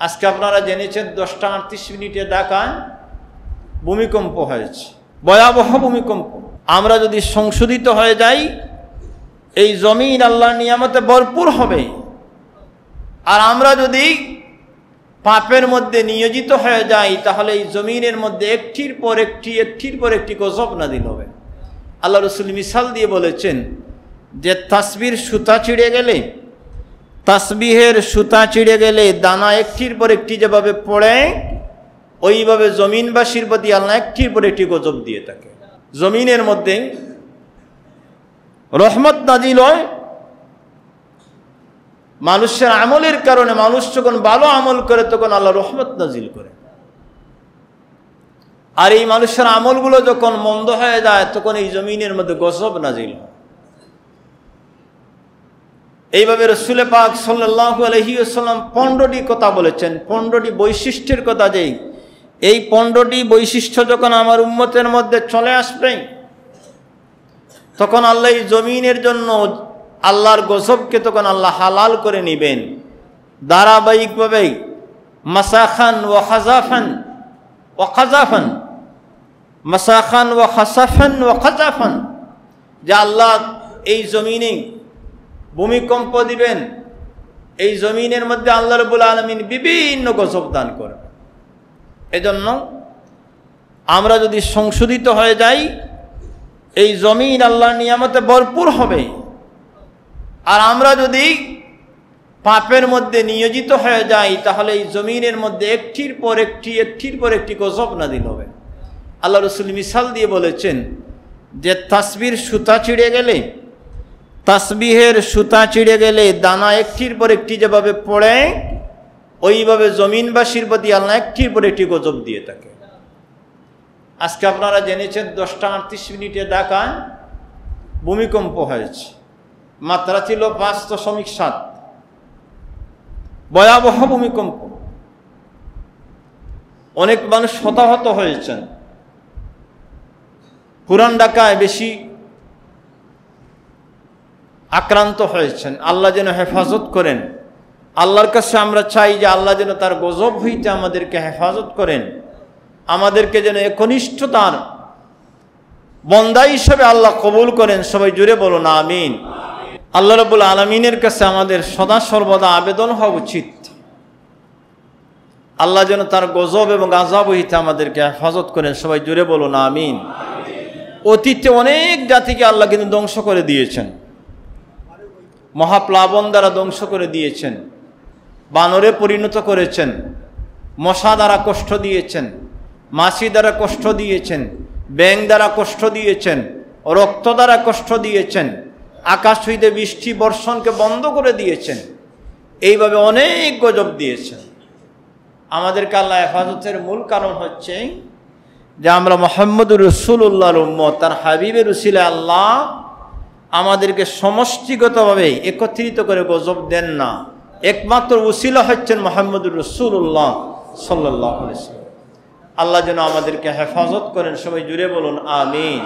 আজকে আপনারা জেনেছেন 10টা 38 মিনিটে ঢাকায় ভূমিকম্প হয়েছে, ভয়াবহ ভূমিকম্প। আমরা যদি সংশোধিত হয়ে যাই, এই জমিন আল্লাহর নিয়ামতে ভরপুর হবে। আর আমরা যদি পাপের মধ্যে নিয়োজিত হয়ে যাই, তাহলে এই জমিনের মধ্যে একটির পর একটি গজব নাযিল হবে। আল্লাহ রাসূল মিসাল দিয়ে বলেছেন যে তাসবির সুতা ছিঁড়ে গেলে, তাসবিহের সুতা ছিঁড়ে গেলে দানা একটির পর একটি যেভাবে পড়ে, ওইভাবে জমিনবাসীর প্রতি আল্লাহ একটির পর একটি গজব দিয়ে থাকে। জমিনের মধ্যে রহমত নাজিল হয় মানুষের আমলের কারণে। মানুষ যখন ভালো আমল করে তখন আল্লাহ রহমত নাজিল করে, আর এই মানুষের আমলগুলো যখন মন্দ হয়ে যায় তখন এই জমিনের মধ্যে গজব নাজিল হয়। এইভাবে রাসূল পাক সাল্লাল্লাহু আলাইহি ওয়াসাল্লাম 15টি কথা বলেছেন, 15টি বৈশিষ্ট্যের কথা। যেই এই 15টি বৈশিষ্ট্য যখন আমার উম্মতের মধ্যে চলে আসবে, তখন আল্লাহ এই জমিনের জন্য আল্লাহর গজবকে তখন আল্লাহ হালাল করে নেবেন ধারাবাহিকভাবে। মাসাখান ওয়া খাজাফান ওয়া খাজাফান, মাসাখান ওয়া খাসাফান ওয়া খাজাফান, যে আল্লাহ এই জমিনে ভূমিকম্প দিবেন, এই জমিনের মধ্যে আল্লাহ রাব্বুল আলামিন বিভিন্ন গজব দান করবেন। এজন্য আমরা যদি সংশোধিত হয়ে যাই, এই জমিন আল্লাহর নিয়ামতে ভরপুর হবে। আর আমরা যদি পাপের মধ্যে নিয়োজিত হয়ে যাই, তাহলে এই জমিনের মধ্যে একটির পর একটি গজব নাযিল হবে। আল্লাহ রাসূল মিসাল দিয়ে বলেছেন যে তাসবির সুতা ছিঁড়ে গেলে, তাসবিহের সুতা ছিঁড়ে গেলে দানা একটির পর একটি যেভাবে পড়ে, ওইভাবে জমিনবাসীর প্রতি আল্লাহ একটির পর একটি গজব দিয়ে থাকে। আজকে আপনারা জেনেছেন 10টা 38 মিনিটে ঢাকায় ভূমিকম্প হয়েছে, মাত্রা ছিল 5.7। ভয়াবহ ভূমিকম্প, অনেক মানুষ হতাহত হয়েছেন। পুরান ঢাকায় বেশি আক্রান্ত হয়েছেন। আল্লাহ যেন হেফাজত করেন। আল্লাহর কাছে আমরা চাই যে আল্লাহ যেন তার গজব হইতে আমাদেরকে হেফাজত করেন, আমাদেরকে যেন একনিষ্ঠতার বন্দা হিসেবে আল্লাহ কবুল করেন। সবাই জুড়ে বলুন আমিন। আল্লাহ রাব্বুল আলামিনের কাছে আমাদের সদা সর্বদা আবেদন হওয়া উচিত, আল্লাহ যেন তার গজব এবং আযাব হইতে আমাদেরকে হেফাজত করেন। সবাই জুড়ে বলুন আমিন। অতীতে অনেক জাতিকে আল্লাহ কিন্তু ধ্বংস করে দিয়েছেন, মহাপ্লাবন দ্বারা ধ্বংস করে দিয়েছেন, বানরে পরিণত করেছেন, মশা দ্বারা কষ্ট দিয়েছেন, মাছি দ্বারা কষ্ট দিয়েছেন, ব্যাঙ দ্বারা কষ্ট দিয়েছেন, রক্ত দ্বারা কষ্ট দিয়েছেন, আকাশ হইতে বৃষ্টি বর্ষণকে বন্ধ করে দিয়েছেন। এইভাবে অনেক গজব দিয়েছেন। আমাদেরকে আল্লাহ হেফাজতের মূল কারণ হচ্ছে যে আমরা মুহাম্মদুর রাসূলুল্লাহর উম্মত, তার হাবিবের উসিলায় আল্লাহ আমাদেরকে সমষ্টিগতভাবে একত্রিত করে গজব দেন না। একমাত্র উসিলা হচ্ছেন মুহাম্মদুর রাসূলুল্লাহ সাল্লাল্লাহু আলাইহি ওয়াসাল্লাম। আল্লাহ যেন আমাদেরকে হেফাজত করেন। সবাই জুড়ে বলুন আমিন।